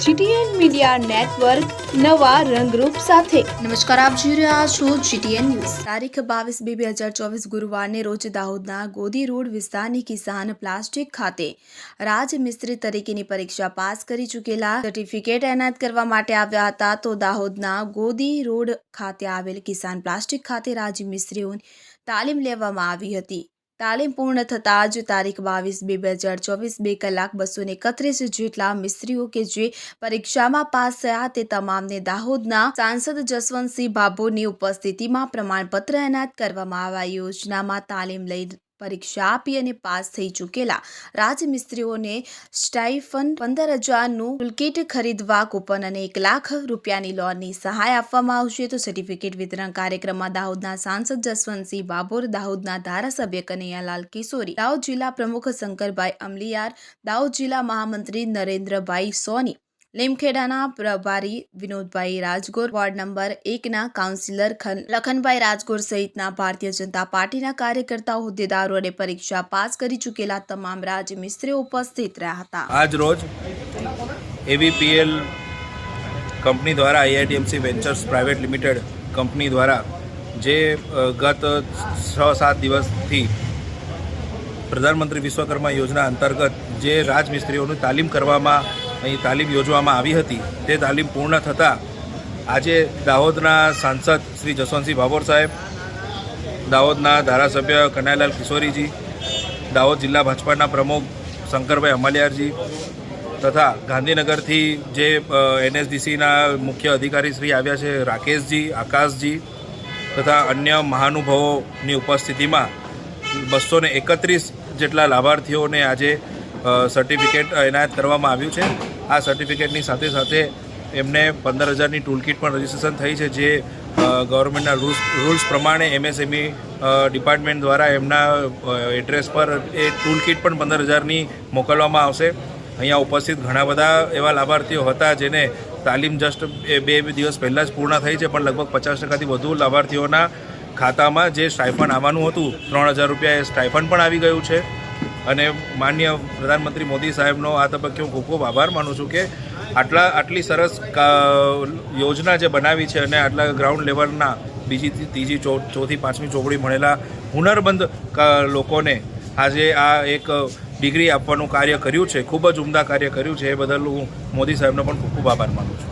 GTN media network નવા રંગરૂપ સાથે। નમસ્કાર, આપ જોઈ રહ્યા છો જીટીએન ન્યૂઝ। તારીખ 22/2/2024 ગુરુવારને રોજ દાહોદના ગોદી રોડ વિસ્તારની કિસાન પ્લાસ્ટિક ખાતે રાજમિસ્ત્રી તરીકેની પરીક્ષા પાસ કરી ચૂકેલા સર્ટિફિકેટ એનાયત કરવા માટે આવ્યા હતા। તો દાહોદના ગોદી રોડ ખાતે આવેલ કિસાન પ્લાસ્ટિક ખાતે રાજમિસ્ત્રીઓની તાલીમ લેવામાં આવી હતી। તાલીમ પૂર્ણ થતાં જ તારીખ 22/2/2024 2 કલાક 231 જેટલા મિસ્ત્રીઓ કે જે પરીક્ષામાં પાસ થયા તે તમામને દાહોદના સાંસદ જસવંતસિંહ ભાભોરની ઉપસ્થિતિમાં પ્રમાણપત્ર એનાયત કરવામાં આવ્યા। યોજનામાં તાલીમ લઈ પરીક્ષા આપી અને પાસ થઈ ચૂકેલા રાજમિસ્ત્રીઓને સ્ટાઇફન્ડ 15,000નું ટૂલકીટ ખરીદવા કૂપન અને 1 લાખ રૂપિયાની લોનની સહાય આપવામાં આવશે। તો સર્ટિફિકેટ વિતરણ કાર્યક્રમમાં દાહોદના સાંસદ જસવંતસિંહ ભાભોર, દાહોદના ધારાસભ્ય કનૈયાલાલ કિશોરી, દાહોદ જિલ્લા પ્રમુખ શંકરભાઈ અમલીયાર, દાહોદ જિલ્લા મહામંત્રી નરેન્દ્રભાઈ સોની, લીમખેડાના પ્રભારી વિનોદભાઈ રાજગોર, વોર્ડ નંબર 1ના કાઉન્સિલર લખનભાઈ રાજગોર સહિતના ભારતીય જનતા પાર્ટીના કાર્યકર્તાઓ, હોદ્દેદારો અને પરીક્ષા પાસ કરી ચૂકેલા તમામ રાજમિસ્ત્રીઓ ઉપસ્થિત રહ્યા હતા। આજ રોજ એવીપીએલ કંપની દ્વારા આઈઆઈડીએમસી વેન્ચર્સ પ્રાઇવેટ લિમિટેડ કંપની દ્વારા જે ગત 6-7 દિવસથી પ્રધાનમંત્રી વિશ્વકર્મા યોજના અંતર્ગત જે રાજમિસ્ત્રીઓની તાલીમ કરવામાં અહીં તાલીમ યોજવામાં આવી હતી તે તાલીમ પૂર્ણ થતાં આજે દાહોદના સાંસદ શ્રી જસવંતસિંહ ભાભોર સાહેબ, દાહોદના ધારાસભ્ય કનૈયાલાલ કિશોરીજી, દાહોદ જિલ્લા ભાજપાના પ્રમુખ શંકરભાઈ અમલીયારજી તથા ગાંધીનગરથી જે એનએસડીસીના મુખ્ય અધિકારી શ્રી આવ્યા છે રાકેશજી, આકાશજી તથા અન્ય મહાનુભાવોની ઉપસ્થિતિમાં 231 જેટલા લાભાર્થીઓને આજે સર્ટિફિકેટ એનાયત કરવામાં આવ્યું છે। આ સર્ટિફિકેટની સાથે સાથે એમને 15,000ની ટૂલકીટ પણ રજીસ્ટ્રેશન થઈ છે, જે ગવર્મેન્ટના રૂલ્સ પ્રમાણે એમએસએમઈ ડિપાર્ટમેન્ટ દ્વારા એમના એડ્રેસ પર એ ટૂલકીટ પણ 15,000ની મોકલવામાં આવશે। અહીંયા ઉપસ્થિત ઘણા બધા એવા લાભાર્થીઓ હતા જેને તાલીમ જસ્ટ 2 દિવસ પહેલાં જ પૂર્ણ થઈ છે, પણ લગભગ 50%થી વધુ લાભાર્થીઓના ખાતામાં જે સ્ટાઇફન્ડ આવવાનું હતું 3,000 રૂપિયા એ સ્ટાઇફન્ડ પણ આવી ગયું છે। અને માનનીય પ્રધાનમંત્રી મોદી સાહેબનો આ તબક્કે હું ખૂબ ખૂબ આભાર માનું છું કે આટલી સરસ યોજના જે બનાવી છે અને આટલા ગ્રાઉન્ડ લેવલના બીજી, ત્રીજી, ચોથી, પાંચમી ચોપડી ભણેલા હુનરમંદ લોકોને આજે આ એક ડિગ્રી આપવાનું કાર્ય કર્યું છે, ખૂબ જ ઉમદા કાર્ય કર્યું છે। એ બદલ હું મોદી સાહેબનો પણ ખૂબ ખૂબ આભાર માનું છું।